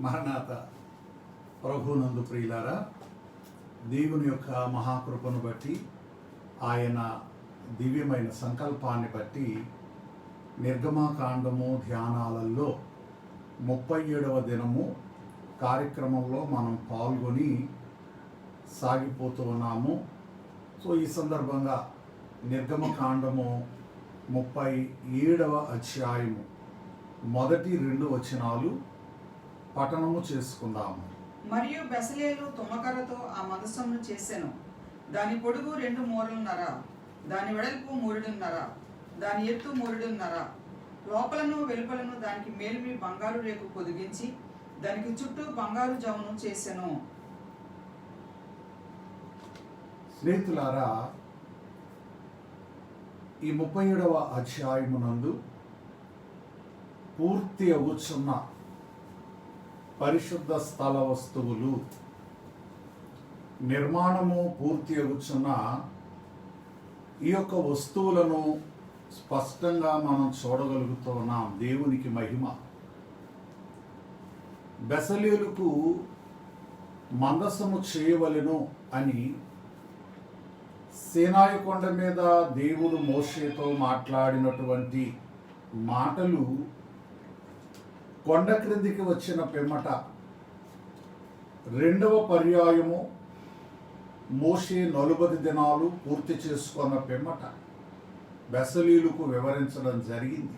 మరణాత ప్రభునందు ప్రియులారా, దేవుని యొక్క మహాకృపను బట్టి, ఆయన దివ్యమైన సంకల్పాన్ని బట్టి నిర్గమకాండము ధ్యానాలలో 37వ దినము కార్యక్రమంలో మనం పాల్గొని సాగిపోతూ ఉన్నాము. సో ఈ సందర్భంగా నిర్గమకాండము 37వ అధ్యాయము మొదటి 2 వచనాలు పఠనము చేసుకుందాము. మరియు బెసలేలు తుమ్మకర్రతో ఆ మందసమును చేసెను. దాని పొడుగు 2 మూరలున్నర, దాని వెడల్పు 3.5, దాని ఎత్తు 3.5. లోపలను వెలుపలను దానికి మేలిమి బంగారు రేకు పొదిగించి దానికి చుట్టూ బంగారు జమును చేసెను. స్నేహితులారా, ఈ 37వ అధ్యాయమునందు పూర్తి అవుతున్న పరిశుద్ధ స్థల వస్తువులు నిర్మాణము పూర్తి అవుతున్న ఈ యొక్క వస్తువులను స్పష్టంగా మనం చూడగలుగుతున్నాం. దేవునికి మహిమ. బెసలేలుకు మందసము చేయవలెను అని సీనాయి కొండ మీద దేవుడు మోషేతో మాట్లాడినటువంటి మాటలు కొండ క్రిందికి వచ్చిన పిమ్మట 2వ పర్యాయము మోషే 40 దినాలు పూర్తి చేసుకున్న పిమ్మట బెసలేలుకు వివరించడం జరిగింది.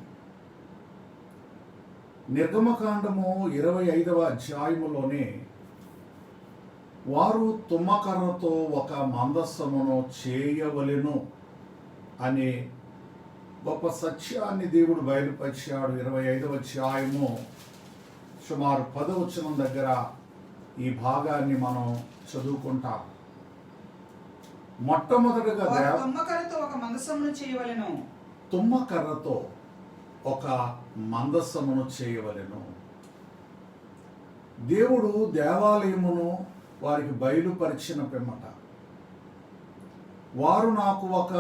నిర్గమకాండము 25వ అధ్యాయములోనే వారు తుమ్మకర్రతో ఒక మందస్సమును చేయవలెను అనే గొప్ప సత్యాన్ని దేవుడు బయలుపరిచాడు. 25వ అధ్యాయము సుమారు 10వ వచనం దగ్గర ఈ భాగాన్ని మనం చదువుకుంటాం. మొట్టమొదటిగా తుమ్మకర్రతో ఒక మందసమును చేయవలెను. తుమ్మకర్రతో ఒక మందస్సమును చేయవలెను. దేవుడు దేవాలయమును వారికి బయలుపరిచిన పిమ్మట వారు నాకు ఒక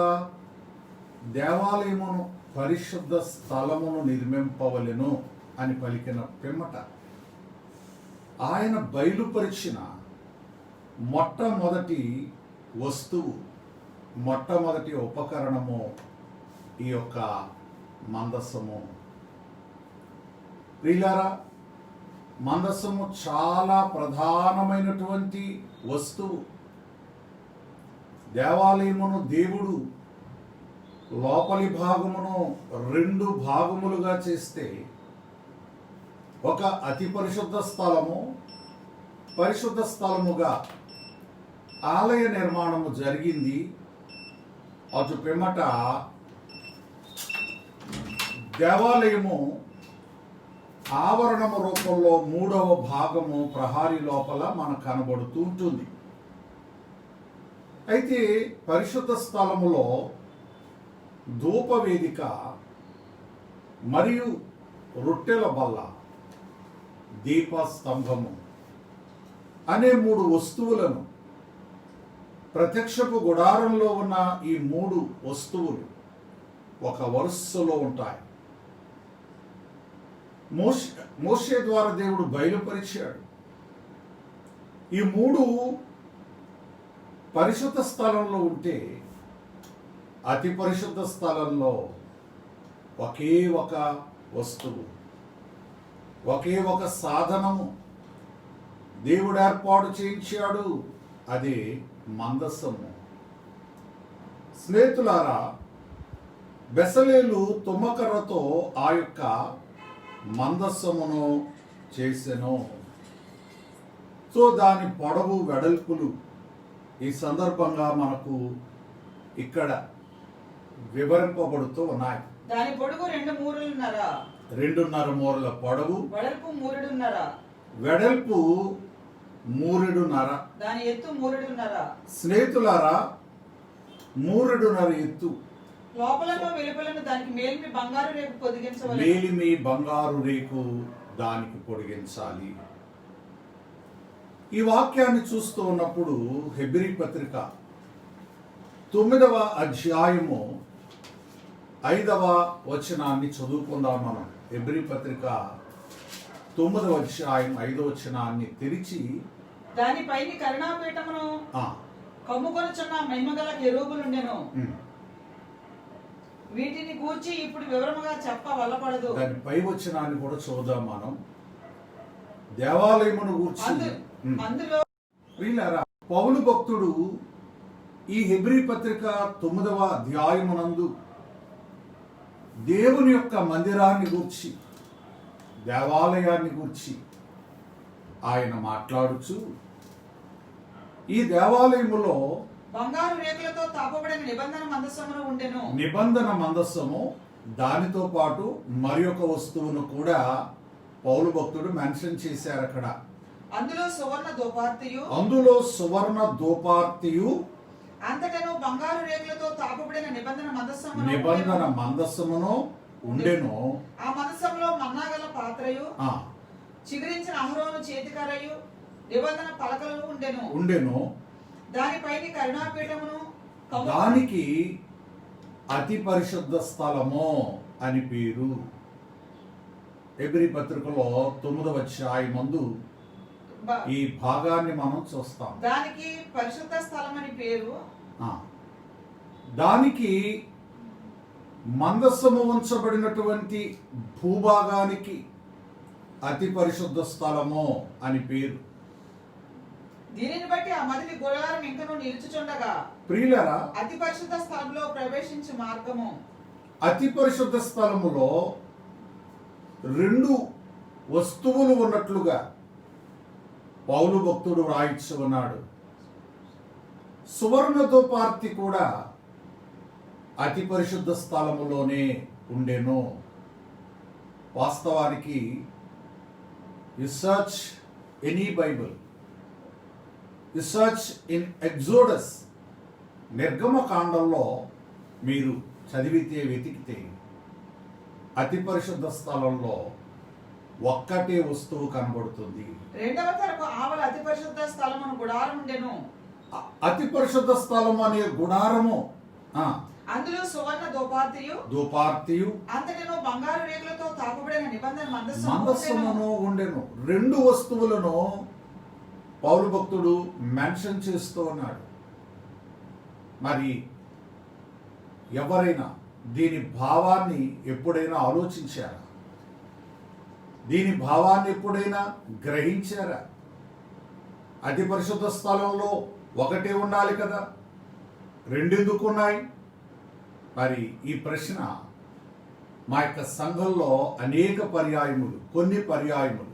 దేవాలయమును పరిశుద్ధ స్థలమును నిర్మింపవలెను అని పలికిన పిమ్మట ఆయన బయలుపరిచిన మొట్టమొదటి వస్తువు, మొట్టమొదటి ఉపకరణము ఈ యొక్క మందస్సము. ప్రియులారా, మందస్సము చాలా ప్రధానమైనటువంటి వస్తువు. దేవాలయమును దేవుడు లోపలి భాగమును 2 భాగములుగా చేస్తే ఒక అతి పరిశుద్ధ స్థలము, పరిశుద్ధ స్థలముగా ఆలయ నిర్మాణము జరిగింది. అటు పిమ్మట దేవాలయము ఆవరణము రూపంలో 3వ భాగము ప్రహారీ లోపల మనకు కనబడుతూ ఉంటుంది. అయితే పరిశుద్ధ స్థలములో ధూపవేదిక మరియు రొట్టెల బల్ల, దీపస్తంభము అనే 3 వస్తువులను, ప్రత్యక్షపు గుడారంలో ఉన్న ఈ 3 వస్తువులు ఒక వరుసలో ఉంటాయి. మోషే ద్వారా దేవుడు బయలుపరిచాడు. ఈ 3 పరిశుద్ధ స్థలంలో ఉంటే అతి పరిశుద్ధ స్థలంలో ఒకే ఒక వస్తువు, ఒకే ఒక సాధనము దేవుడు ఏర్పాటు చేయించాడు. అదే మందస్సము. స్నేహితులారా, బెసలేలు తుమ్మకర్రతో ఆ యొక్క మందస్సమును చేసెను. సో దాని పొడవు వెడల్పులు ఈ సందర్భంగా మనకు ఇక్కడ వివరింపబడుతూ ఉన్నాయి. దాని పొడుగు 2 మూరలున్నర, 2.5 మూరల పొడవు, వెడల్పు 3.5, వెడల్పు 3.5, దాని ఎత్తు 3.5. స్నేహితులారా, 3.5 ఎత్తు, లోపలను వెలుపలను దానికి మేలిమి బంగారు రేకు పొదిగించవలెను. మేలిమి బంగారు రేకు దానికి పొడిగించాలి. ఈ వాక్యాన్ని చూస్తూ ఉన్నప్పుడు హెబ్రీ పత్రిక 9వ అధ్యాయము 5వ వచనాన్ని చదువుకుందాం. మనం హెబ్రీ పత్రిక 9వ అధ్యాయం 5వ వచనాన్ని తెరిచి దానిపైని కరుణాపీఠమును ఆ, కమ్ముకొనుచున్న మహిమగల కెరూబులుండెను. ఉమ్, వీటిని గూర్చి ఇప్పుడు వివరముగా చెప్ప వల్లపడదు. దాని పై వచనాన్ని కూడా చూద్దాం మనం. దేవాలయమును గూర్చి అందులో ప్రియులారా, పౌలు భక్తుడు ఈ హెబ్రీ పత్రిక 9వ అధ్యాయమునందు దేవుని యొక్క మందిరాన్ని గూర్చి, దేవాలయాన్ని గూర్చి ఆయన మాట్లాడుచు ఈ దేవాలయములో బంగారు రేకులతో తాపబడిన నిబంధన మందసమును ఉండెను. నిబంధన మందస్సము, దానితో పాటు మరి ఒక వస్తువును కూడా పౌలు భక్తుడు మెన్షన్ చేశారు అక్కడ. అందులో సువర్ణ దోపార్తియు, అందులో సువర్ణ దోపార్తియు, అంతటను బంగారు రేకులతో తాపబడిన నిబంధన మందస్సమును ఉండెను. ఆ మందసములో మన్నాగల పాత్రయు, ఆ, చిగురించిన అహరోను చేతికరయు, నిబంధన పలకలు ఉండెను. దానిపైని కరుణాపీఠమును దానికి అతి పరిశుద్ధ స్థలము అని పేరు. హెబ్రీ పత్రికలో 9వ అధ్యాయమందు ఈ భాగాన్ని మనం చూస్తాం. దానికి పరిశుద్ధ స్థలం అని పేరు. దానికి మందస్సము ఉంచబడినటువంటి భూభాగానికి అతి పరిశుద్ధ స్థలము అని పేరు. దీనిని బట్టి ఆ మదిలి గుడారం ఇంకను నిలుచుచుండగా ప్రియులారా, అతి పరిశుద్ధ స్థలంలో ప్రవేశించే మార్గము, అతి పరిశుద్ధ స్థలములో 2 వస్తువులు ఉన్నట్లుగా పౌలు భక్తుడు వ్రాయించి ఉన్నాడు. సువర్ణ దోపార్తి కూడా అతి పరిశుద్ధ స్థలములోనే ఉండెను. వాస్తవానికి you search any Bible, you search in Exodus, నిర్గమకాండంలో మీరు చదివితే వెతికితే అతి పరిశుద్ధ స్థలంలో ఒక్కటే వస్తువు కనబడుతుంది. 2వ తరపు ఆవల అతి పరిశుద్ధ స్థలమును గుడారం ఉండెను. అతి పరిశుద్ధ స్థలం అనే గుడారము, అందులో సువర్ణ దోపార్తియు, అంతటను బంగారు రేకులతో తాపబడిన నిబంధన మందస్సమును ఉండెను. 2 వస్తువులను పౌలు భక్తుడు మెన్షన్ చేస్తూ ఉన్నాడు. మరి ఎవరైనా దీని భావాన్ని ఎప్పుడైనా ఆలోచించారా? దీని భావాన్ని ఎప్పుడైనా గ్రహించారా? అతి పరిశుద్ధ స్థలంలో ఒకటే ఉండాలి కదా, 2 ఎందుకు ఉన్నాయి? మరి ఈ ప్రశ్న మా యొక్క సంఘంలో కొన్ని పర్యాయములు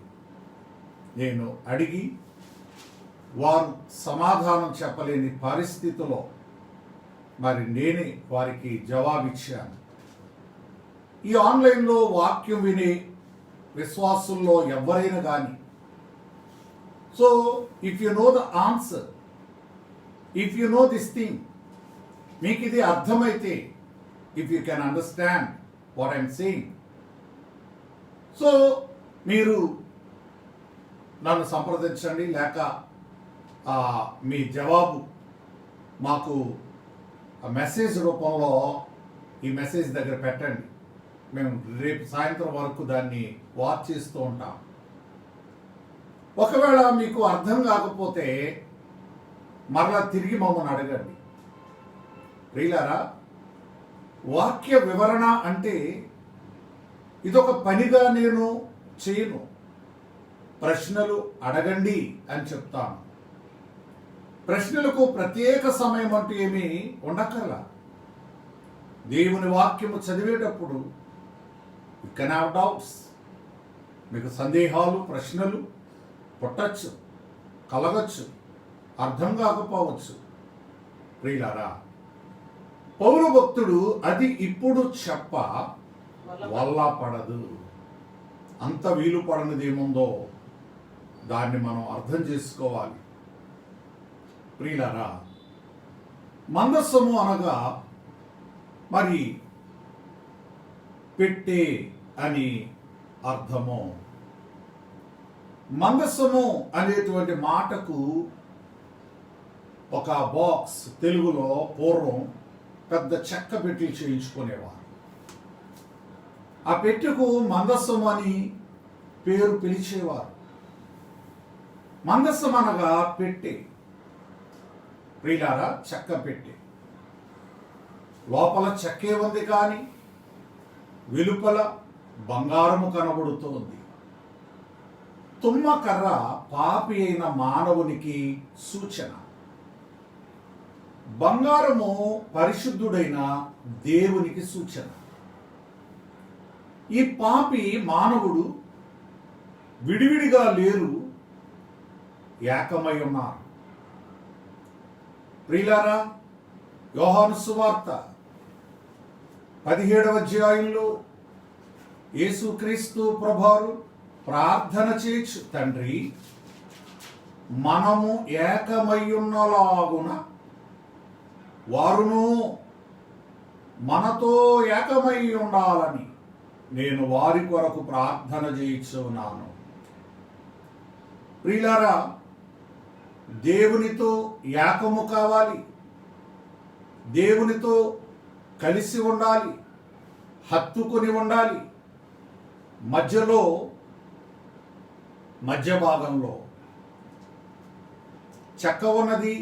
నేను అడిగి వారు సమాధానం చెప్పలేని పరిస్థితిలో మరి నేనే వారికి జవాబిచ్చాను. ఈ ఆన్లైన్లో వాక్యం వినే విశ్వాసుల్లో ఎవరైనా కానీ, so if you know the answer, if you know this thing, మీకు ఇది అర్థమైతే, if you can understand what I'm saying, so మీరు నన్ను సంప్రదించండి, లేక మీ జవాబు మాకు మెసేజ్ రూపంలో ఈ మెసేజ్ దగ్గర పెట్టండి. మేము రేపు సాయంత్రం వరకు దాన్ని వాచ్ చేస్తూ ఉంటాం. ఒకవేళ మీకు అర్థం కాకపోతే మరలా తిరిగి మమ్మల్ని అడగండి. ప్రియులారా, వాక్య వివరణ అంటే ఇదొక పనిగా నేను చేయను. ప్రశ్నలు అడగండి అని చెప్తాను. ప్రశ్నలకు ప్రత్యేక సమయం అంటూ ఏమీ ఉండక్కర్లా. దేవుని వాక్యము చదివేటప్పుడు యు కెన్ హ్యావ్ డౌట్స్. మీకు సందేహాలు, ప్రశ్నలు పుట్టచ్చు, కలగచ్చు, అర్థం కాకపోవచ్చు. ప్రియులారా, పౌలు భక్తుడు అది ఇప్పుడు చెప్ప వల్ల పడదు. అంత వీలు పడనిది ఏముందో దాన్ని మనం అర్థం చేసుకోవాలి. ప్రియులారా, మందస్సము అనగా మరి పెట్టే అని అర్థము. మందస్సము అనేటువంటి మాటకు ఒక బాక్స్ తెలుగులో పూర్వం పెద్ద చెక్క పెట్టి చేయించుకునేవారు. ఆ పెట్టెకు మందస్సము అని పేరు పిలిచేవారు. మందసం అనగా పెట్టె. ప్రియులారా, చెక్క పెట్టె. లోపల చెక్కే ఉంది కానీ వెలుపల బంగారము కనబడుతోంది. తుమ్మకర్ర పాపి అయిన మానవునికి సూచన. బంగారము పరిశుద్ధుడైన దేవునికి సూచన. ఈ పాపి మానవుడు విడివిడిగా లేరు, ఏకమై ఉన్నారు. ప్రియులారా, యోహాను సువార్త 17వ అధ్యాయంలో యేసుక్రీస్తు ప్రభువారు ప్రార్థన చేయొచ్చు, తండ్రి మనము ఏకమయ్యున్నలాగున వారును మనతో ఏకమై ఉండాలని నేను వారి కొరకు ప్రార్థన చేయించున్నాను. ప్రియులారా, దేవునితో ఏకము కావాలి, దేవునితో కలిసి ఉండాలి, హత్తుకొని ఉండాలి. మధ్యలో మధ్య భాగంలో చెక్క ఉన్నది,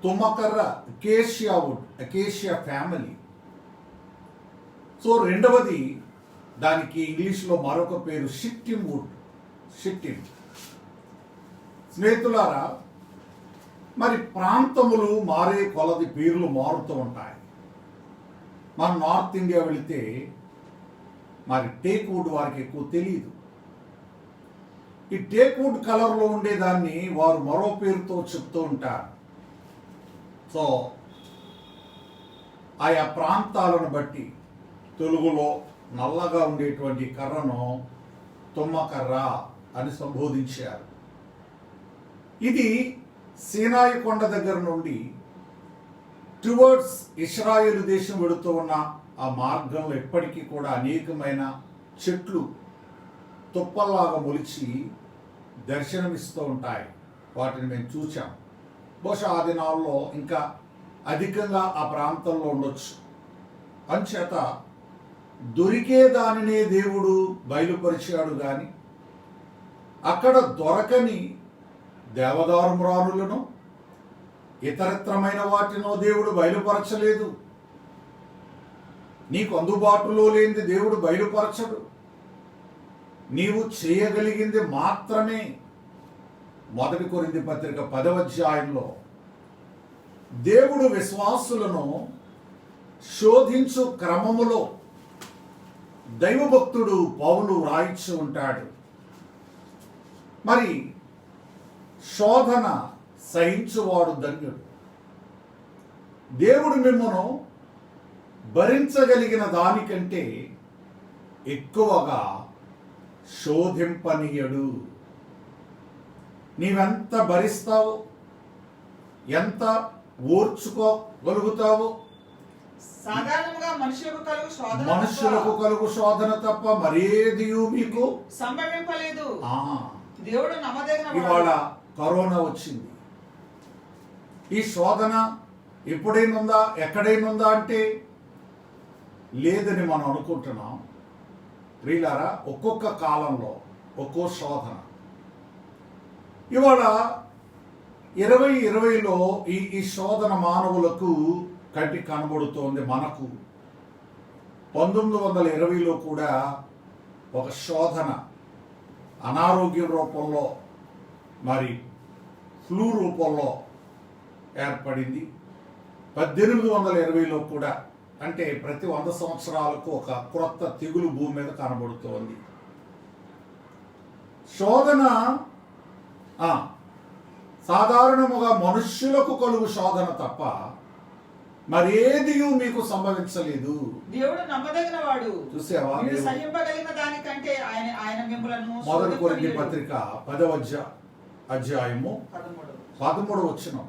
తుమ్మకర్ర, acacia wood, acacia family. So రెండవది, దానికి ఇంగ్లీష్లో మరొక పేరు షిట్టిమ్ వుడ్, షిట్టిమ్. స్నేహితులారా, మరి ప్రాంతములు మారే కొలది పేర్లు మారుతూ ఉంటాయి. మనం నార్త్ ఇండియా వెళితే మరి టేక్ వుడ్ వారికి ఎక్కువ తెలియదు. ఈ టేక్ వుడ్ కలర్లో ఉండేదాన్ని వారు మరో పేరుతో చెప్తూ ఉంటారు. సో ఆయా ప్రాంతాలను బట్టి తెలుగులో నల్లగా ఉండేటువంటి కర్రను తుమ్మకర్ర అని సంబోధించారు. ఇది సీనాయి కొండ దగ్గర నుండి టువర్డ్స్ ఇశ్రాయేలు దేశం వెళుతూ ఉన్న ఆ మార్గంలో ఎప్పటికీ కూడా అనేకమైన చెట్లు తుప్పల్లాగా మొలిచి దర్శనమిస్తూ ఉంటాయి. వాటిని మేము చూచాం. బహుశా ఆ దినాల్లో ఇంకా అధికంగా ఆ ప్రాంతంలో ఉండొచ్చు. అంచేత దొరికే దానినే దేవుడు బయలుపరిచాడు కానీ అక్కడ దొరకని దేవదారు మ్రానులను, ఇతరత్రమైన వాటినో దేవుడు బయలుపరచలేదు. నీకు అందుబాటులో లేనిది దేవుడు బయలుపరచడు. నీవు చేయగలిగింది మాత్రమే. 1 కొరింథీ పత్రిక 10వ అధ్యాయంలో దేవుడు విశ్వాసులను శోధించు క్రమములో దైవభక్తుడు పౌలు రాయించి ఉంటాడు. మరి శోధన సహించువాడు ధన్యుడు. దేవుడు మిమ్మను భరించగలిగిన దానికంటే ఎక్కువగా శోధింపనీయడు. నీవెంత భరిస్తావో, ఎంత ఓర్చుకోగలుగుతావో, సాధారణంగా మనుషులకు కలుగు శోధన తప్ప మరేదియు మీకు సంభవింపలేదు. దేవుడు నమ్మదగిన. ఇవాళ కరోనా వచ్చింది. ఈ శోధన ఎప్పుడైనా ఎక్కడైనా అంటే లేదని మనం అనుకుంటున్నాం. ప్రియులారా, ఒక్కొక్క కాలంలో ఒక్కో శోధన. ఇవాళ 2020లో ఈ శోధన మానవులకు కంటి కనబడుతోంది. మనకు 1920లో కూడా ఒక శోధన అనారోగ్యం రూపంలో, మరి ఫ్లూ రూపంలో ఏర్పడింది. 1820లో కూడా, అంటే ప్రతి 100 సంవత్సరాలకు ఒక క్రొత్త తెగులు భూమి మీద కనబడుతోంది. శోధన సాధారణముగా మనుష్యులకు కలుగు శోధన తప్ప మరేది మీకు సంభవించలేదు. దేవుడు నమ్మదగిన వాడు. చూసావా? సహింపగలిగిన దానికంటే ఆయన మిమ్మలను 1 కొరింథీ పత్రిక 10వ అధ్యాయము 13వ వచనం.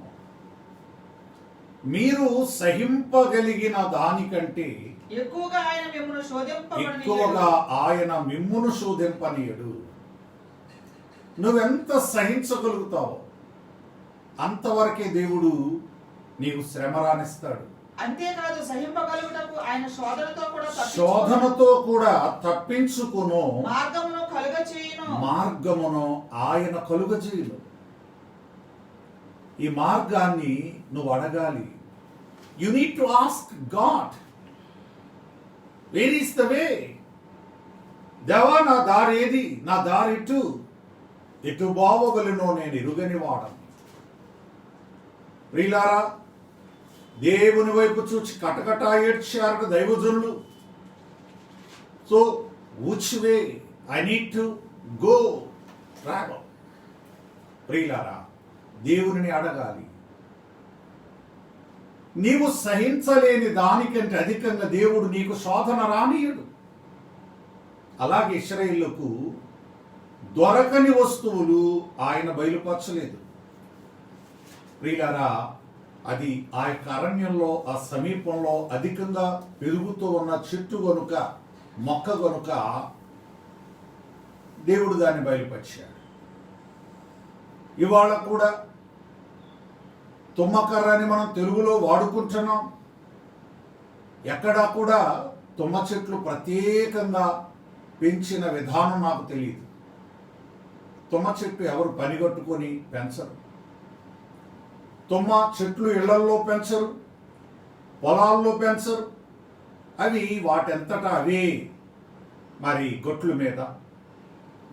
మీరు సహింపగలిగిన దానికంటే ఎక్కువగా ఆయన మిమ్మును శోధింపనీయడు. నువ్వెంత సహించగలుగుతావో అంతవరకే దేవుడు నీకు శ్రమ రానిస్తాడు. అంతేకాదు సహింపగలుగుటకు ఆయన శోధనతో కూడా శోధనతో కూడా తప్పించుకును మార్గమును కలుగచేయును. మార్గమును ఆయన కలుగజేయును. ఈ మార్గాన్ని నువ్వు అడగాలి. You need to ask God, where is the way? దేవా, నా దారి ఏది? నా దారి ఎటు బావగలనో నేను ఎరుగని వాడను. ప్రియులారా, దేవుని వైపు చూచి కటకట ఏడ్చారట దైవజనులు. So which way I need to go travel? ప్రియులారా, దేవుని అడగాలి. నీవు సహించలేని దానికంటే అధికంగా దేవుడు నీకు శోధన రానియడు. అలాగే ఇశ్రాయేలుకు దొరకని వస్తువులు ఆయన బయలుపరచలేదు. ప్రియులారా, అది ఆ యొక్క అరణ్యంలో, ఆ సమీపంలో అధికంగా పెరుగుతూ ఉన్న చెట్టు గనుక, మొక్క గనుక దేవుడు దాన్ని బయలుపరిచాడు. ఇవాళ కూడా తుమ్మకర్ర అని మనం తెలుగులో వాడుకుంటున్నాం. ఎక్కడా కూడా తుమ్మ చెట్లు ప్రత్యేకంగా పెంచిన విధానం నాకు తెలియదు. తుమ్మ చెట్టు ఎవరు పనిగట్టుకొని పెంచరు. తుమ్మ చెట్లు ఇళ్లల్లో పెంచరు, పొలాల్లో పెంచరు. అవి వాటంతటా అవే మరి గొట్ల మీద,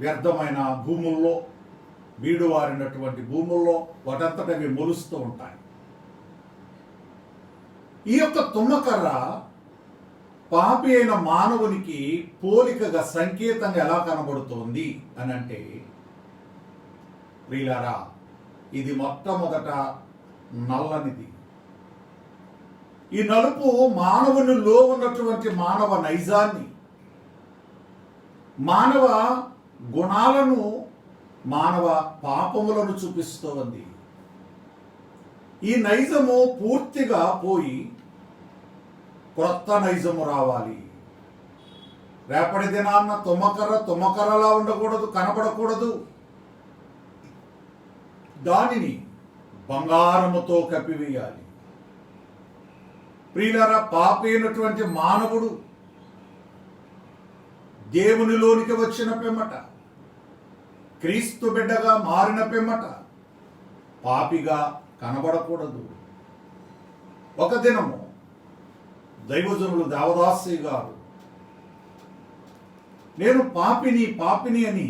వ్యర్థమైన భూముల్లో, బీడువారినటువంటి భూముల్లో వాటంతట అవి మొలుస్తూ ఉంటాయి. ఈ యొక్క తుమ్మకర్ర పాపి అయిన మానవునికి పోలికగా, సంకేతంగా ఎలా కనబడుతోంది అని అంటే, ప్రియులారా, ఇది మొట్టమొదట నల్లనిది. ఈ నలుపు మానవునిలో ఉన్నటువంటి మానవ నైజాన్ని, మానవ గుణాలను, మానవ పాపములను చూపిస్తూ ఉంది. ఈ నైజము పూర్తిగా పోయి క్రొత్త నైజము రావాలి. రేపటి దినాన్న తుమ్మకర్రలా ఉండకూడదు, కనబడకూడదు. దానిని బంగారముతో కప్పివేయాలి. ప్రియులారా, పాపి అయినటువంటి మానవుడు దేవునిలోనికి వచ్చిన పిమ్మట, క్రీస్తు బిడ్డగా మారిన పిమ్మట పాపిగా కనబడకూడదు. ఒక దినము దైవజనులు దేవదాసి గారు, నేను పాపిని అని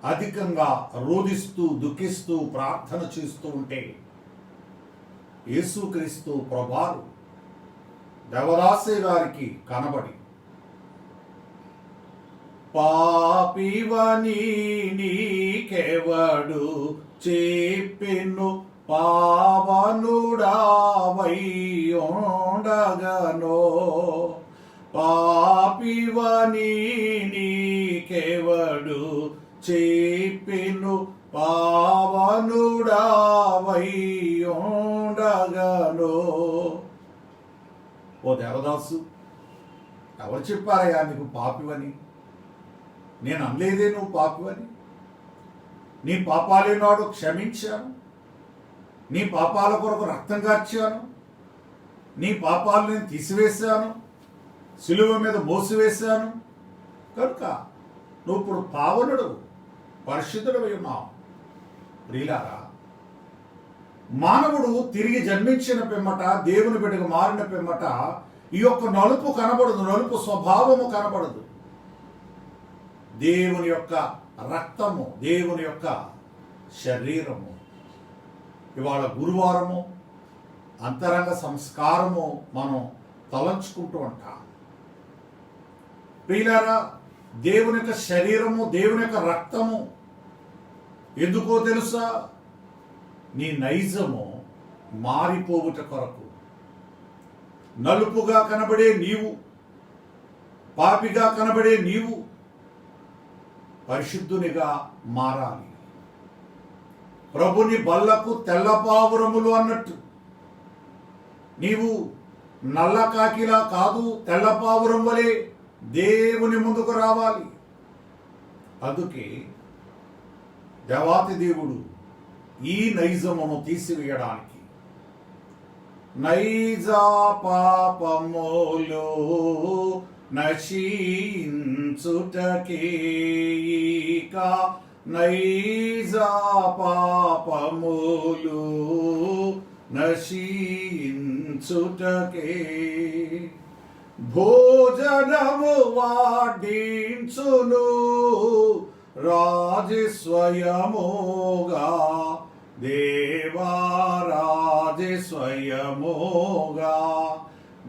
అధికంగా రోధిస్తూ, దుఃఖిస్తూ, ప్రార్థన చేస్తూ ఉంటే, యేసుక్రీస్తు ప్రభువారు దేవదాసి గారికి కనబడి, పాపివని నీకెవడు చెప్పెను, పావనుడావై ఉండగనో, పాపివని నీకెవడు చెప్పెను, పావనుడావై ఉండగనో. ఓ దేవదాసు, ఎవరు చెప్పారయ్యా నీకు పాపివని? నేను అనలేదే నువ్వు పాపివని. నీ పాపాలే నాడు క్షమించాను, నీ పాపాల కొరకు రక్తం కార్చాను, నీ పాపాలు నేను తీసివేశాను, సిలువ మీద మోసివేశాను. కనుక నువ్వు ఇప్పుడు పావనుడు, పరిశుద్ధుడవై ఉన్నావు. ప్రియులారా, మానవుడు తిరిగి జన్మించిన పిమ్మట, దేవుని బిడ్డగా మారిన పిమ్మట ఈ యొక్క నలుపు కనబడదు, నలుపు స్వభావము కనబడదు. దేవుని యొక్క రక్తము, దేవుని యొక్క శరీరము. ఇవాళ గురువారము, అంతరంగ సంస్కారము మనం తలంచుకుంటూ ఉంటాం. ప్రియులారా, దేవుని యొక్క శరీరము, దేవుని యొక్క రక్తము ఎందుకో తెలుసా? నీ నైజము మారిపోవుట కొరకు. నలుపుగా కనబడే నీవు, పాపిగా కనబడే నీవు పరిశుద్ధునిగా మారాలి. ప్రభుని బల్లకు తెల్లపావురములు అన్నట్టు నీవు నల్ల కాకిలా కాదు, తెల్లపావురం వలె దేవుని ముందుకు రావాలి. అందుకే దేవాతి దేవుడు ఈ నైజమును తీసివేయడానికి నైజ పాపములు నశించుటకేక నైజ పాపములు నశించుటకే భోజనము వాడించును రాజస్వయముగా దేవారాజస్వయముగా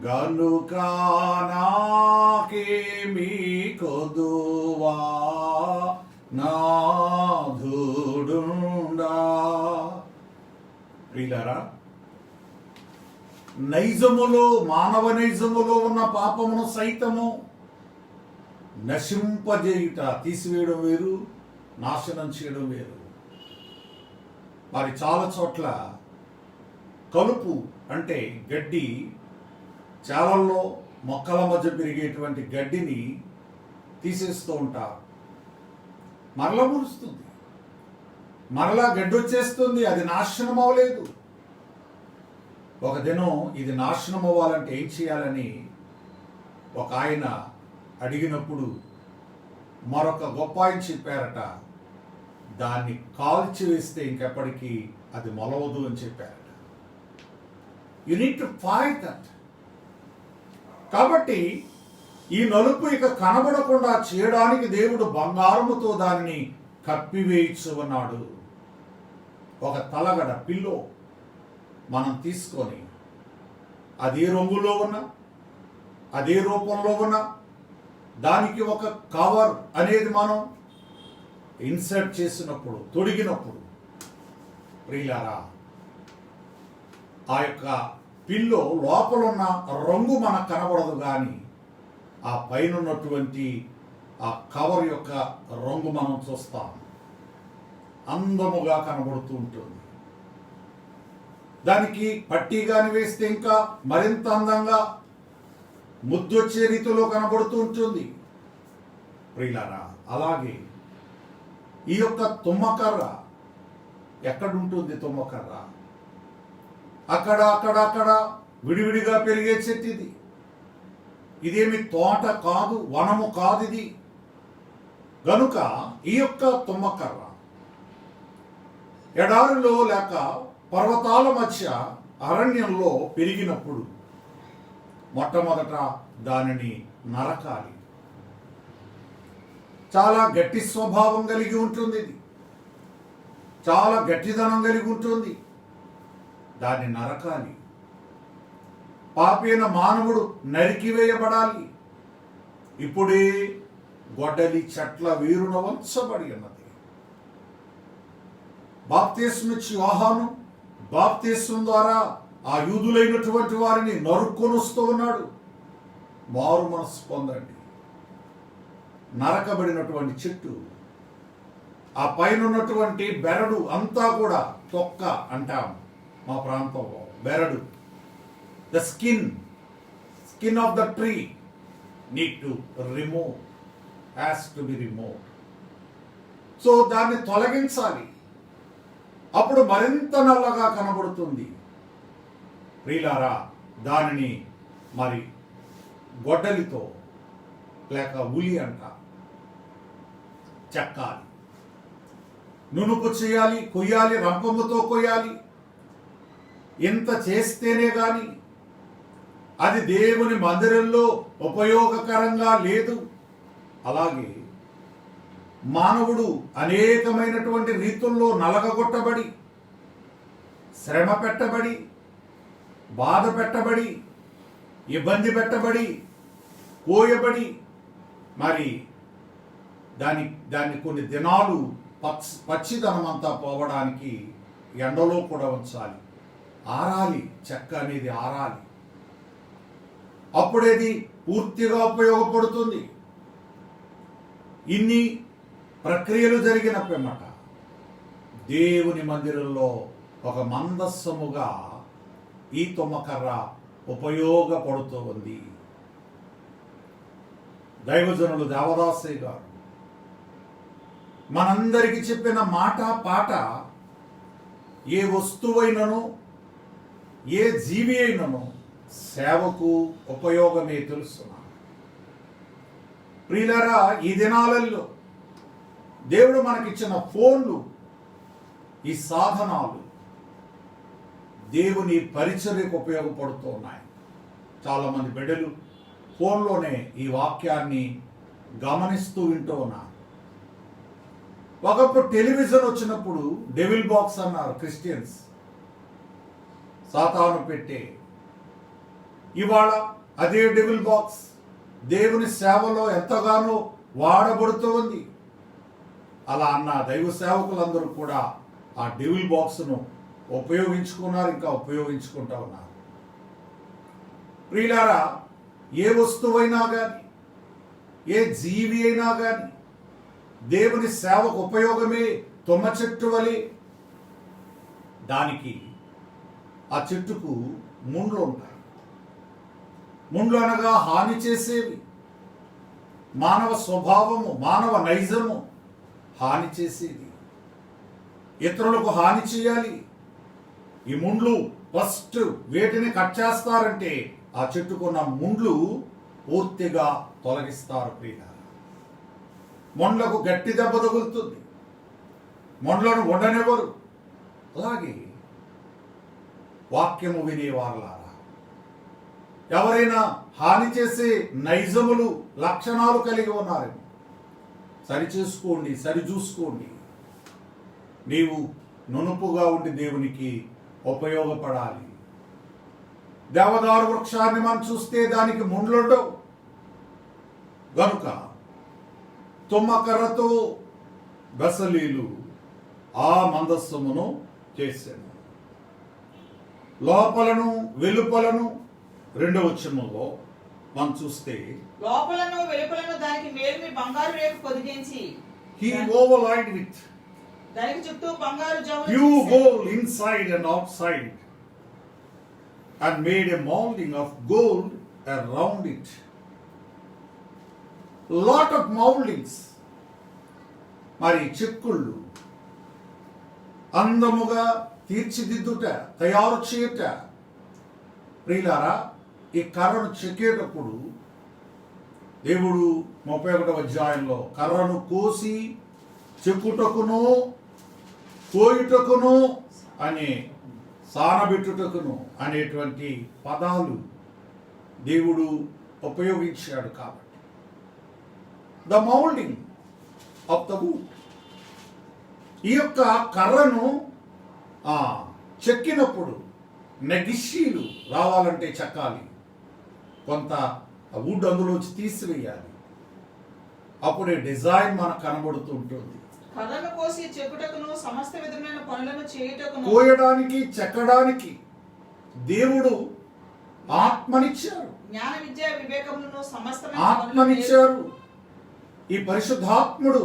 గనుక నాకేమి కొదువా నాధుడుండా. ప్రియులారా, నైజములో మానవ నైజములో ఉన్న పాపమును సైతము నశింపజేయుట, తీసివేయడం వేరు, నాశనం చేయడం వేరు. మరి చాలా చోట్ల కలుపు అంటే గడ్డి, చాలల్లో మొక్కల మధ్య పెరిగేటువంటి గడ్డిని తీసేస్తూ ఉంటారు. మరలా మురుస్తుంది, మరలా గడ్డి వచ్చేస్తుంది, అది నాశనం అవ్వలేదు. ఒక దినం ఇది నాశనం అవ్వాలంటే ఏం చేయాలని ఒక ఆయన అడిగినప్పుడు మరొక గొప్ప ఆయన చెప్పారట, దాన్ని కాల్చి వేస్తే ఇంకెప్పటికీ అది మొలవదు అని చెప్పారట. You need to fight that. కాబట్టి ఈ నలుపు ఇక కనబడకుండా చేయడానికి దేవుడు బంగారముతో దానిని కప్పివేయచ్చు అన్నాడు. ఒక తలగడ పిల్లో మనం తీసుకొని అదే రంగులో ఉన్నా అదే రూపంలో ఉన్నా దానికి ఒక కవర్ అనేది మనం ఇన్సర్ట్ చేసినప్పుడు, తొడిగినప్పుడు, ప్రియులారా, ఆ యొక్క పిల్లో లోపల ఉన్న రంగు మనకు కనబడదు, కానీ ఆ పైన ఉన్నటువంటి ఆ కవర్ యొక్క రంగు మనం చూస్తాం, అందముగా కనబడుతూ ఉంటుంది. దానికి పట్టీ గాని వేస్తే ఇంకా మరింత అందంగా ముద్దొచ్చే రీతిలో కనబడుతూ ఉంటుంది. ప్రియులారా, అలాగే ఈ యొక్క తుమ్మకర్ర ఎక్కడుంటుంది? తుమ్మకర్ర అక్కడ విడివిడిగా పెరిగే చెట్టు ఇది. ఇదేమి తోట కాదు, వనము కాదు ఇది. గనుక ఈ యొక్క తుమ్మకర్ర ఎడారిలో లేక పర్వతాల మధ్య అరణ్యంలో పెరిగినప్పుడు మొట్టమొదట దానిని నరకాలి. చాలా గట్టి స్వభావం కలిగి ఉంటుంది, ఇది చాలా గట్టిదనం కలిగి ఉంటుంది. దాన్ని నరకాలి. పాపైన మానవుడు నరికివేయబడాలి. ఇప్పుడే గొడ్డలి చెట్ల వీరున వంచబడి ఉన్నది. బాప్తిస్మిచ్చి యోహాను బాప్తిస్మం ద్వారా ఆ యూదులైనటువంటి వారిని నరుక్కొని వస్తూ ఉన్నాడు. మారు మనసు పొందండి. నరకబడినటువంటి చెట్టు, ఆ పైన ఉన్నటువంటి బెరడు అంతా కూడా తొక్క అంటాం మా ప్రాంతంలో. బెరడు, the skin of the tree need to remove, has to be remove. So దాన్ని తొలగించాలి, అప్పుడు మరింత నల్లగా కనబడుతుంది. ప్రియులారా, దానిని మరి గొడ్డలితో లేక ఉలి అంట చెక్కాలి, నునుపు చేయాలి, కొయ్యాలి, రంపముతో కొయ్యాలి. ఇంత చేస్తేనే గాని అది దేవుని మందిరంలో ఉపయోగకరంగా లేదు. అలాగే మానవుడు అనేకమైనటువంటి రీతుల్లో నలగగొట్టబడి, శ్రమ పెట్టబడి, బాధ పెట్టబడి, ఇబ్బంది పెట్టబడి, కోయబడి, మరి దాన్ని కొన్ని దినాలు పచ్చిదనం అంతా పోవడానికి ఎండలో కూడా ఉంచాలి, ఆరాలి. చెక్క అనేది ఆరాలి, అప్పుడేది పూర్తిగా ఉపయోగపడుతుంది. ఇన్ని ప్రక్రియలు జరిగిన పిమ్మట దేవుని మందిరంలో ఒక మందస్సముగా ఈ తుమ్మకర్ర ఉపయోగపడుతూ ఉంది. దైవజనులు దేవదాసయ్య గారు మనందరికీ చెప్పిన మాట పాట, ఏ వస్తువైనను ఏ జీవి అయినను సేవకు ఉపయోగమే తెలుస్తున్నా. ప్రియులారా, ఈ దినాలలో దేవుడు మనకిచ్చిన ఫోన్లు, ఈ సాధనాలు దేవుని పరిచర్యకు ఉపయోగపడుతూ ఉన్నాయి. చాలామంది బిడ్డలు ఫోన్లోనే ఈ వాక్యాన్ని గమనిస్తూ వింటూ ఉన్నారు. ఒకప్పుడు టెలివిజన్ వచ్చినప్పుడు డెవిల్ బాక్స్ అన్నారు క్రిస్టియన్స్, సాతాను పెట్టే. ఇవాళ అదే డెవిల్ బాక్స్ దేవుని సేవలో ఎంతగానో వాడబడుతూ ఉంది. అలా అన్న దైవ సేవకులందరూ కూడా ఆ డెవిల్ బాక్స్ను ఉపయోగించుకున్నారు, ఇంకా ఉపయోగించుకుంటూ ఉన్నారు. ప్రియులారా, ఏ వస్తువైనా కానీ, ఏ జీవి అయినా కానీ దేవుని సేవకు ఉపయోగమే. తుమ్మ చెట్టు వలె దానికి, ఆ చెట్టుకు ముండ్లు ఉంటాయి. ముండ్లు అనగా హాని చేసేవి. మానవ స్వభావము, మానవ నైజము హాని చేసేది. ఇతరులకు హాని చేయాలి. ఈ ముండ్లు ఫస్ట్ వేటిని కట్ చేస్తారంటే ఆ చెట్టుకున్న ముండ్లు పూర్తిగా తొలగిస్తారు. ప్రియులారా, మొండ్లకు గట్టి దెబ్బ తగులుతుంది, మొండ్లను ఉండనివ్వరు. అలాగే వాక్యము వినేవారులారా, ఎవరైనా హాని చేసే నైజములు, లక్షణాలు కలిగి ఉన్నారేమో సరిచేసుకోండి, సరిచూసుకోండి. నీవు నునుపుగా ఉండి దేవునికి ఉపయోగపడాలి. దేవదారు వృక్షాన్ని మనం చూస్తే దానికి ముండ్లుండవు గనుక తుమ్మకర్రతో బెసలీలు ఆ మందస్సమును చేశాను. లోపలను వెలుపలను 2వ వచనంలో మనం చూస్తే లోపలను వెలుపలను దానికి మేలిమి బంగారు రేకు పొదిగించి he overlaid with దానికి చుట్టూ బంగారు జవులు pure చేశాడు. gold inside and outside and made a molding of gold around it. Lot of moldings. మరి చెక్కుళ్ళు అందముగా తీర్చిదిద్దుట, తయారు చేయుట. ప్రియులారా, ఈ కర్రను చెక్కేటప్పుడు దేవుడు 31వ అధ్యాయంలో కర్రను కోసి చెక్కుటకును, కోయుటకును అనే, సానబెట్టుటకును అనేటువంటి పదాలు దేవుడు ఉపయోగించాడు. కాబట్టి the moulding of the wood, ఈ యొక్క కర్రను చెక్కినప్పుడు నెగిషీలు రావాలంటే చెక్కాలి, కొంత వుడ్ అందులోంచి తీసివేయాలి. అప్పుడే డిజైన్ మనకు కనబడుతూ ఉంటుంది. కర్రను కోసి చెక్కుటకును సమస్త విధమైన పనులను చేయుటకును, కోయడానికి, చెక్కడానికి దేవుడు ఆత్మనిచ్చారు, జ్ఞాన విద్య వివేకములను సమస్తమైన ఆత్మనిచ్చారు. ఈ పరిశుద్ధాత్ముడు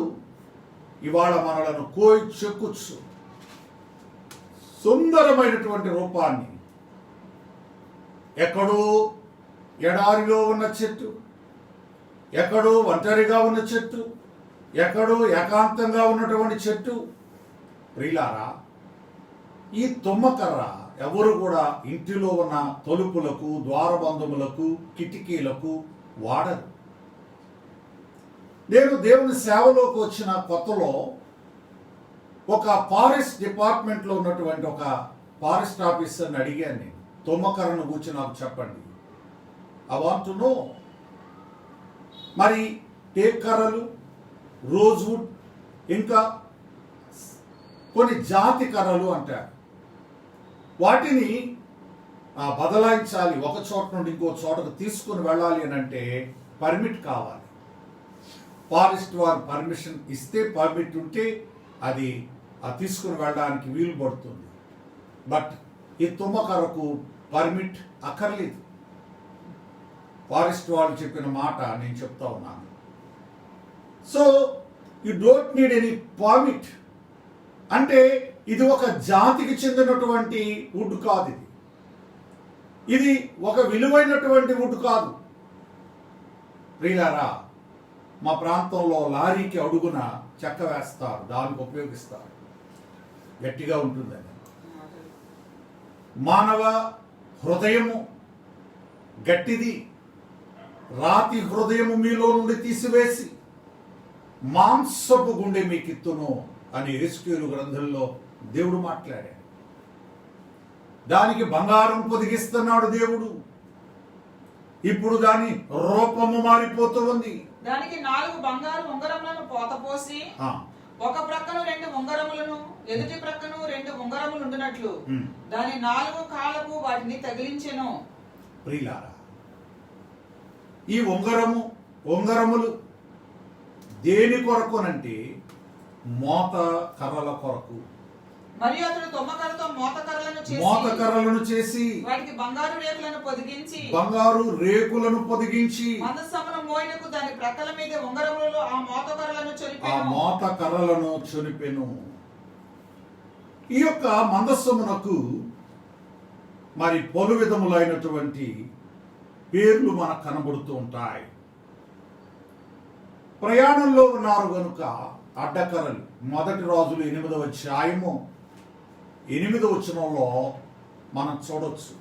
ఇవాళ మనలను కోయి చెక్కుచ్చు. సుందరమైనటువంటి రూపాన్ని, ఎక్కడో ఎడారిలో ఉన్న చెట్టు, ఎక్కడో ఒంటరిగా ఉన్న చెట్టు, ఎక్కడో ఏకాంతంగా ఉన్నటువంటి చెట్టు. ప్రియులారా, ఈ తుమ్మకర్ర ఎవరు కూడా ఇంటిలో ఉన్న తలుపులకు, ద్వారబంధములకు, కిటికీలకు వాడరు. నేను దేవుని సేవలోకి వచ్చిన కొత్తలో ఒక ఫారెస్ట్ డిపార్ట్మెంట్లో ఉన్నటువంటి ఒక ఫారెస్ట్ ఆఫీసర్ని అడిగాను, నేను తుమ్మకర్రను కూర్చి నాకు చెప్పండి, ఐ వాంట్ టు నో. మరి టేక్ కర్రలు, రోజ్వుడ్, ఇంకా కొన్ని జాతి కర్రలు అంటారు, వాటిని బదలాయించాలి, ఒక చోట నుండి ఇంకో చోటకు తీసుకుని వెళ్ళాలి అని అంటే పర్మిట్ కావాలి. ఫారెస్ట్ వారు పర్మిషన్ ఇస్తే, పర్మిట్ ఉంటే అది తీసుకుని వెళ్ళడానికి వీలు పడుతుంది. బట్ ఈ తుమ్మకర్రకు పర్మిట్ అక్కర్లేదు. ఫారెస్ట్ వాళ్ళు చెప్పిన మాట నేను చెప్తా ఉన్నాను. So you don't need any permit. అంటే ఇది ఒక జాతికి చెందినటువంటి వుడ్ కాదు, ఇది ఒక విలువైనటువంటి వుడ్ కాదు. ప్రియులారా, మా ప్రాంతంలో లారీకి అడుగున చెక్క వేస్తారు, దానికి ఉపయోగిస్తారు, గట్టిగా ఉంటుందని. మానవ హృదయము గట్టిది, రాతి హృదయము మీలో నుండి తీసివేసి మాంసపు గుండె మీకిత్తును అని ఎస్కేలు గ్రంథంలో దేవుడు మాట్లాడాడు. దానికి బంగారం పొదిగిస్తున్నాడు దేవుడు. ఇప్పుడు దాని రూపము మారిపోతూ ఉంది. దానికి 4 బంగారు ఉంగరములను పోతపోసి ఒక ప్రక్కను 2 ఉంగరములను ఎదుటి ప్రక్కను 2 ఉంగరములు ఉండినట్లు దాని 4 కాళ్ళకు వాటిని తగిలించెను. ప్రియులారా, ఈ ఉంగరములు దేని కొరకునంటే మోత కర్రల కొరకు. మరియు అతడు తొమ్మకర్రతో మోత కర్రలను చేసి వాటికి బంగారు రేకులను పొదిగించి మందసమును మోయుటకు దాని ప్రక్కల మీద ఉంగరములలో ఆ మోత కర్రలను చొనిపెను. ఈ యొక్క మందస్సమునకు మరి పలు విధములైనటువంటి పేర్లు మనకు కనబడుతూ ఉంటాయి. ప్రయాణంలో ఉన్నారు గనుక అడ్డకర్రలు. 1 రాజులు 8వ అధ్యాయము 8వ వచనంలో మనం చూడొచ్చు.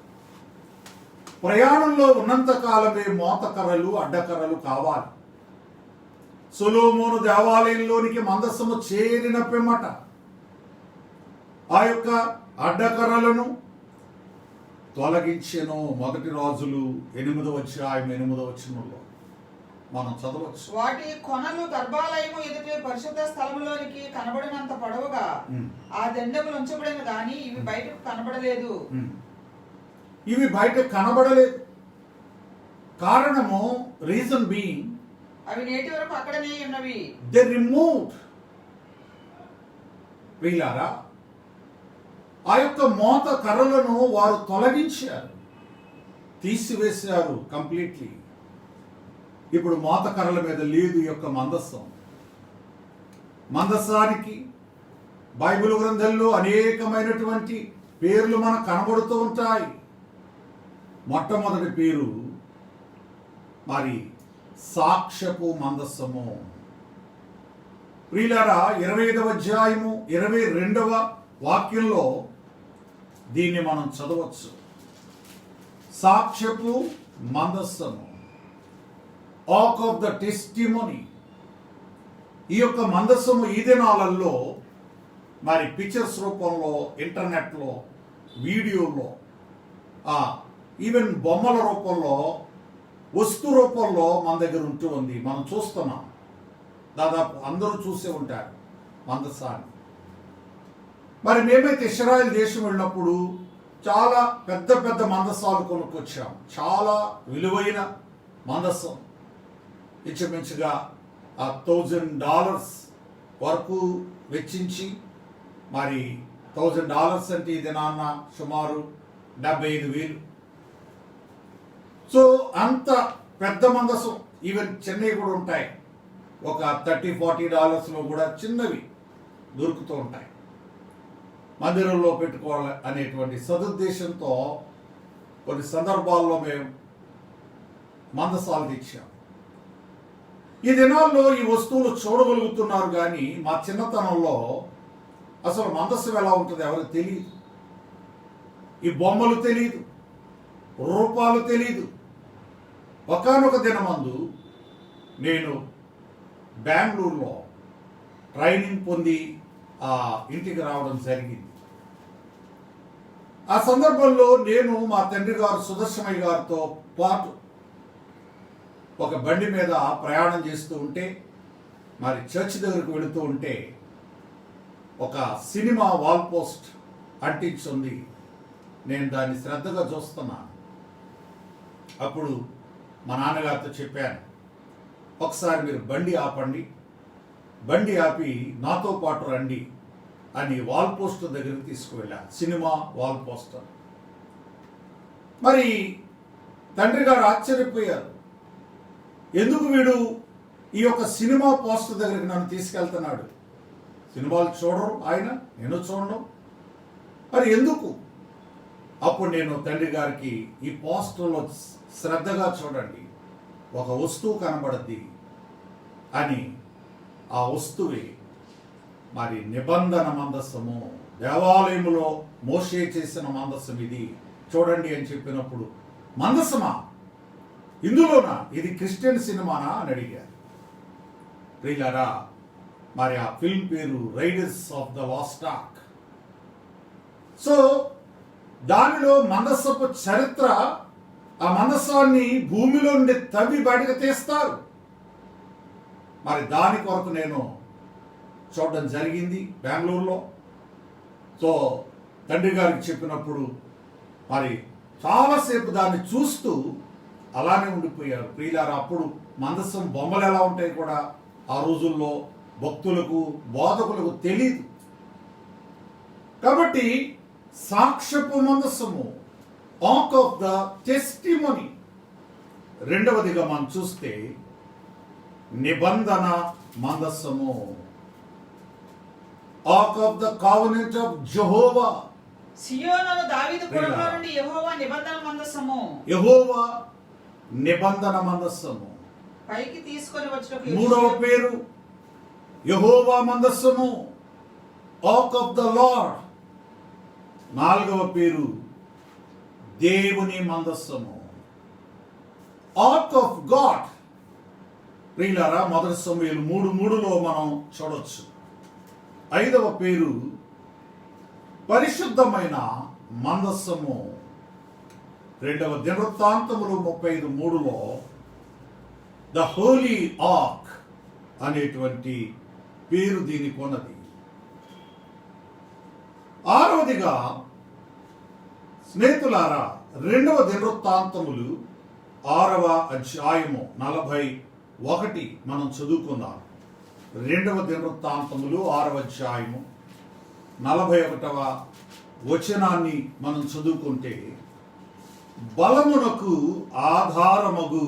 ప్రయాణంలో ఉన్నంత కాలమే మోతకర్రలు అడ్డకర్రలు కావాలి. సొలొమోను దేవాలయంలోనికి మందస్సము చేరిన పిమ్మట ఆ యొక్క అడ్డకర్రలను తొలగించెను. 1 రాజులు 8వ అధ్యాయం 8వ వచనంలో మనం చదవచ్చు. వాటి కొనలు గర్భాలయము ఎదుటి పరిశుద్ధ స్థలములోనికి కనబడినంత పొడవుగా ఆ దండములు ఉంచబడిన గాని ఇవి బయటకు కనబడలేదు. ఇవి బయట కనబడలేదు. కారణము, రీజన్ బీయింగ్, అవి నేటి వరకు అక్కడనే ఉన్నవి. They removed. వీళ్ళారా, ఆ యొక్క మోత కర్రలను వారు తొలగించారు, తీసివేశారు కంప్లీట్లీ. ఇప్పుడు మోత కర్రల మీద లేదు ఈ యొక్క మందస్సం. మందస్సానికి బైబిల్ గ్రంథంలో అనేకమైనటువంటి పేర్లు మనకు కనబడుతూ ఉంటాయి. మొట్టమొదటి పేరు మరి సాక్ష్యపు మందస్సము. ప్రియులారా, 25వ అధ్యాయము 22వ వాక్యంలో దీన్ని మనం చదవచ్చు. సాక్ష్యపు మందస్సము, ఆర్క్ ఆఫ్ ద టెస్టిమోనీ. ఈ యొక్క మందస్సము ఈ దినాలలో మరి పిక్చర్స్ రూపంలో, ఇంటర్నెట్లో, వీడియోలో, ఈవెన్ బొమ్మల రూపంలో, వస్తు రూపంలో మన దగ్గర ఉంటూ ఉంది. మనం చూస్తున్నాం. దాదాపు అందరూ చూసే ఉంటారు మందస్సాన్ని. మరి మేమైతే ఇశ్రాయేల్ దేశం వెళ్ళినప్పుడు చాలా పెద్ద పెద్ద మందస్సాలు కొనుక్కొచ్చాం. చాలా విలువైన మందస్సం, ఇంచుమించుగా $1,000 వరకు వెచ్చించి, మరి $1,000 అంటే ఈ దినాన్న సుమారు 75,000. సో అంత పెద్ద మందసం. ఈవెన్ చెన్నై కూడా ఉంటాయి, ఒక $30-40 కూడా చిన్నవి దొరుకుతూ ఉంటాయి. మందిరంలో పెట్టుకోవాలి అనేటువంటి సదుద్దేశంతో కొన్ని సందర్భాల్లో మేము మందసాలు తెచ్చాం. ఈ దినాల్లో ఈ వస్తువులు చూడగలుగుతున్నారు, కానీ మా చిన్నతనంలో అసలు మందస్సం ఎలా ఉంటుంది ఎవరికి తెలియదు. ఈ బొమ్మలు తెలియదు, రూపాలు తెలియదు. ఒకానొక దినమందు నేను బెంగళూరులో ట్రైనింగ్ పొంది ఇంటికి రావడం జరిగింది. ఆ సందర్భంలో నేను మా తండ్రి గారు సుదర్శనయ్య గారితో పాటు ఒక బండి మీద ప్రయాణం చేస్తూ ఉంటే, మరి చర్చ్ దగ్గరకు వెళుతూ ఉంటే ఒక సినిమా వాల్ పోస్ట్ అంటించుంది. నేను దాన్ని శ్రద్ధగా చూస్తున్నాను. అప్పుడు మా నాన్నగారితో చెప్పాను, ఒకసారి మీరు బండి ఆపండి, బండి ఆపి నాతో పాటు రండి అని వాల్ పోస్టర్ దగ్గరికి తీసుకువెళ్ళాను. Cinema wall poster. మరి తండ్రి గారు ఆశ్చర్యపోయారు, ఎందుకు వీడు ఈ యొక్క సినిమా పోస్టర్ దగ్గరికి నన్ను తీసుకెళ్తున్నాడు? సినిమాలు చూడరు ఆయన, నేను చూడను, మరి ఎందుకు? అప్పుడు నేను తండ్రి గారికి, ఈ పోస్టర్లో శ్రద్ధగా చూడండి, ఒక వస్తువు కనబడద్ది అని. ఆ వస్తువే మరి నిబంధన మందస్సము, దేవాలయములో మోషే చేసిన మందస్సం ఇది చూడండి అని చెప్పినప్పుడు మందసమా, ఇందులోనా, ఇది క్రిస్టియన్ సినిమానా అని అడిగారు. ప్రియులారా, మరి ఆ ఫిల్మ్ పేరు riders of the last arc. So దానిలో మందసపు చరిత్ర, ఆ మందసాన్ని భూమిలో నుండి తవ్వి బయటకు తీస్తారు. మరి దాని కొరకు నేను చూడడం జరిగింది బెంగళూరులో. సో తండ్రి గారికి చెప్పినప్పుడు మరి చాలాసేపు దాన్ని చూస్తూ అలానే ఉండిపోయారు. ప్రియులారా, అప్పుడు మందసం బొమ్మలు ఎలా ఉంటాయి కూడా ఆ రోజుల్లో భక్తులకు బోధకులకు తెలియదు. కాబట్టి సాక్ష్యపు మందసము, ఆర్క్ ఆఫ్ ద టెస్టిమోనీ. రెండవదిగా మనం చూస్తే నిబంధన మందసము, ark of the covenant of యెహోవా. సియోనును దావీదు పురములో నుండి యెహోవా నిబంధన మందసము, యెహోవా నిబంధన మందసము. పైకి తీసుకొని వచ్చిన మూడవ పేరు యెహోవా మందసము, ఆర్క్ ఆఫ్ ద లార్డ్. నాలుగవ పేరు దేవుని మందసము, ఆర్క్ ఆఫ్ గాడ్. ప్రియులారా, మొదటి సమూయేలు 3:3లో మనం చూడొచ్చు. ఐదవ పేరు పరిశుద్ధమైన మందసము. రెండవ దినవృత్తాంతములు 35:3లో ద హోలీ ఆర్క్ అనేటువంటి పేరు దీనికి ఉన్నది. ఆరవదిగా స్నేహితులారా, రెండవ దినవృత్తాంతములు 6వ అధ్యాయము 41 మనం చదువుకుందాం. రెండవ దినవృత్తాంతములు 6వ అధ్యాయము 41వ వచనాన్ని మనం చదువుకుంటే, బలమునకు ఆధారమగు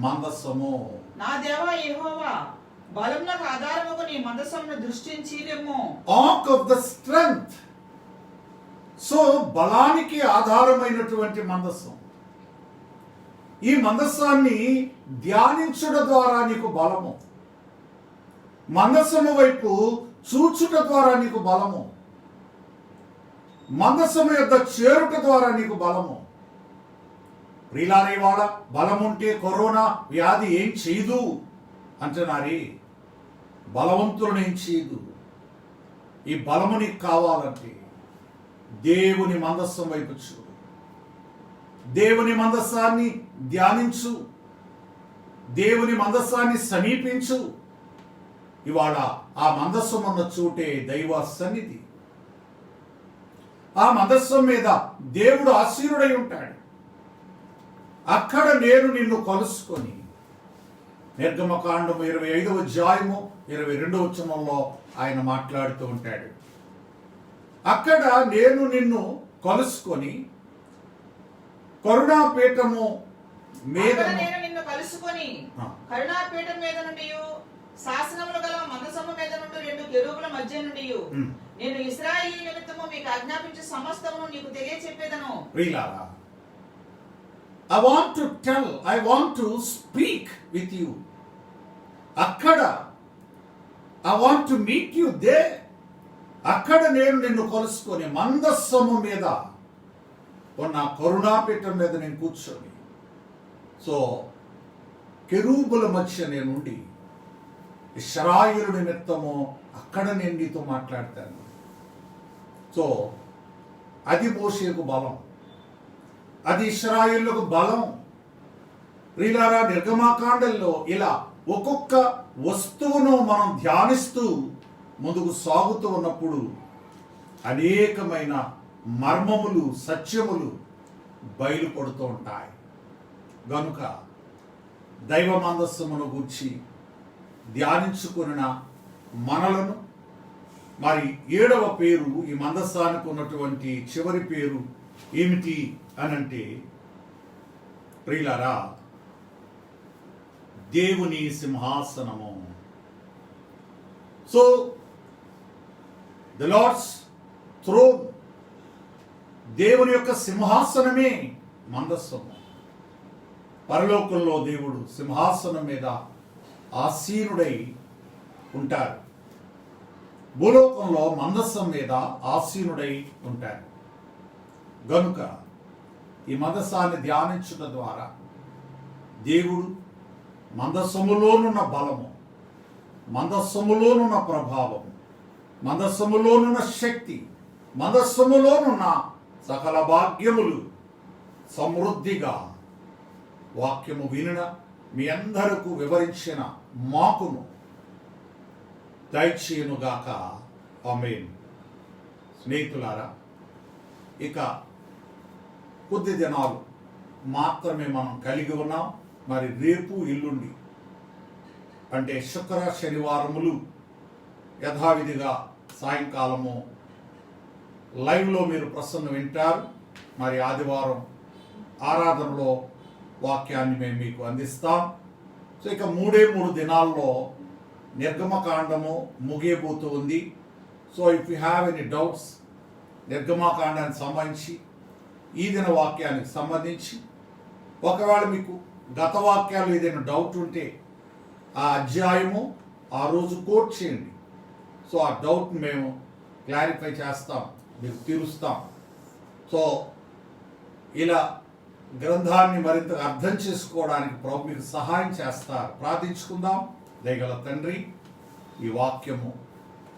మందసము. నా దేవా యెహోవా, బలమునకు ఆధారమగు నీ మందసమును దృష్టించిరెమ్ము. Ark of the strength. So బలానికి ఆధారమైనటువంటి మందసం. ఈ మందసాన్ని ధ్యానించుట ద్వారా నీకు బలము, మందసము వైపు చూచుట ద్వారా నీకు బలము, మందసము యొద్ద చేరుట ద్వారా నీకు బలము. ప్రియులారా, ఇవాళ బలముంటే కరోనా వ్యాధి ఏం చేయదు అంటున్నారే. బలవంతులను ఏం చేయదు. ఈ బలము నీకు కావాలంటే దేవుని మందస్సం వైపు చూడు, దేవుని మందస్సాన్ని ధ్యానించు, దేవుని మందస్సాన్ని సమీపించు. ఇవాళ ఆ మందస్సం ఉన్న చోటే దైవ సన్నిధి. ఆ మందస్సం మీద దేవుడు ఆసీనుడై ఉంటాడు. అక్కడ నేను నిన్ను కలుసుకొని, నిర్గమకాండం 25వ అధ్యాయము 22వ వచనంలో ఆయన మాట్లాడుతూ ఉంటాడు. అక్కడ నేను నిన్ను కలుసుకొని కరుణాపీఠము మీద, నేను నిన్ను కలుసుకొని కరుణాపీఠం మీద నుండి శాసనములు గల మందసము మీద నుండి 2 కెరూబుల మధ్య నుండి నేను ఇశ్రాయేలు నిమిత్తము మీకు ఆజ్ఞాపించే సమస్తమును నీకు తెలియచెప్పేదను. ప్రియులారా, I want to speak with you. అక్కడ I want to meet you there. అక్కడ నేను నిన్ను కలుసుకొని మందస్సము మీద ఉన్న కరుణాపీఠం మీద నేను కూర్చొని, సో కెరూబుల మధ్య నేనుండి ఇశ్రాయేలు నిమిత్తము అక్కడ నేను నీతో మాట్లాడతాను. సో అది మోషేకు బలం, అది ఇశ్రాయేలుకు బలం. ప్రియులారా, నిర్గమాకాండంలో ఇలా ఒక్కొక్క వస్తువును మనం ధ్యానిస్తూ ముందుకు సాగుతూ ఉన్నప్పుడు అనేకమైన మర్మములు, సత్యములు బయలుపడుతూ ఉంటాయి. గనుక దైవ మందస్సమును గూర్చి ధ్యానించుకున్న మనలను, మరి 7వ పేరు, ఈ మందస్సానికి ఉన్నటువంటి చివరి పేరు ఏమిటి అనంటే, ప్రియులారా, దేవుని సింహాసనము. సో ద లార్డ్స్ థ్రోన్, దేవుని యొక్క సింహాసనమే మందస్సము. పరలోకంలో దేవుడు సింహాసనం మీద ఆసీనుడై ఉంటారు, భూలోకంలో మందస్సం మీద ఆసీనుడై ఉంటారు. గనుక ఈ మందసాన్ని ధ్యానించుట ద్వారా దేవుడు మందసములోనున్న బలము, మందస్సములోనున్న ప్రభావము, మందస్సములోనున్న శక్తి, మందస్సములోనున్న సకల భాగ్యములు సమృద్ధిగా వాక్యము వినిన మీ అందరకు వివరించిన మాకును దయచేయునుగాక. ఆమేన్. స్నేహితులారా, ఇక కొద్ది దినాలు మాత్రమే మనం కలిగి ఉన్నాం. మరి రేపు ఎల్లుండి అంటే శుక్ర శనివారములు యథావిధిగా సాయంకాలము లైవ్లో మీరు ప్రసంగం వింటారు. మరి ఆదివారం ఆరాధనలో వాక్యాన్ని మేము మీకు అందిస్తాం. సో ఇక 3 దినాల్లో నిర్గమకాండము ముగియబోతూ ఉంది. So if you have any doubts నిర్గమకాండానికి సంబంధించి ఈ దిన వాక్యానికి సంబంధించి, ఒకవేళ మీకు గత వాక్యాలు ఏదైనా డౌట్ ఉంటే ఆ అధ్యాయము ఆ రోజు కోట్ చేయండి. సో ఆ డౌట్ మేము క్లారిఫై చేస్తాం, మీకు తీరుస్తాం. సో ఇలా గ్రంథాన్ని మరింత అర్థం చేసుకోవడానికి ప్రభు మీకు సహాయం చేస్తారు. ప్రార్థించుకుందాం. దయగల తండ్రి, ఈ వాక్యము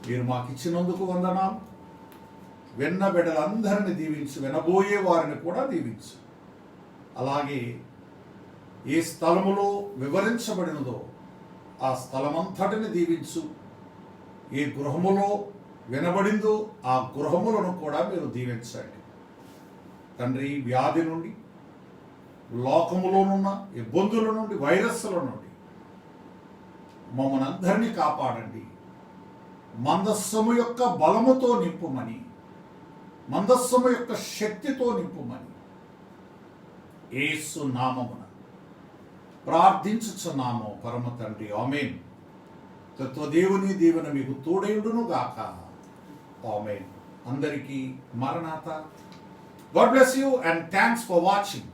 మీరు మాకు ఇచ్చినందుకు వందనాలు. విన్న బిడ్డలందరినీ దీవించు, వినబోయే వారిని కూడా దీవించు. అలాగే ఏ స్థలములో వివరించబడినదో ఆ స్థలమంతటిని దీవించు. ఏ గృహములో వినబడిందో ఆ గృహములను కూడా మీరు దీవించండి తండ్రి. వ్యాధి నుండి, లోకములోనున్న ఇబ్బందుల నుండి, వైరస్ల నుండి మమ్మల్ని అందరినీ కాపాడండి. మందస్సము యొక్క బలముతో నింపుమని, మందస్సము యొక్క శక్తితో నింపుమని యేసు నామమున ప్రార్థించుచున్నాము పరమ తండ్రి. ఆమేన్. తత్వదేవుని దీవెన మీకు తోడైండును గాక. ఆమేన్. అందరికీ మరణాత. God bless you and thanks for watching.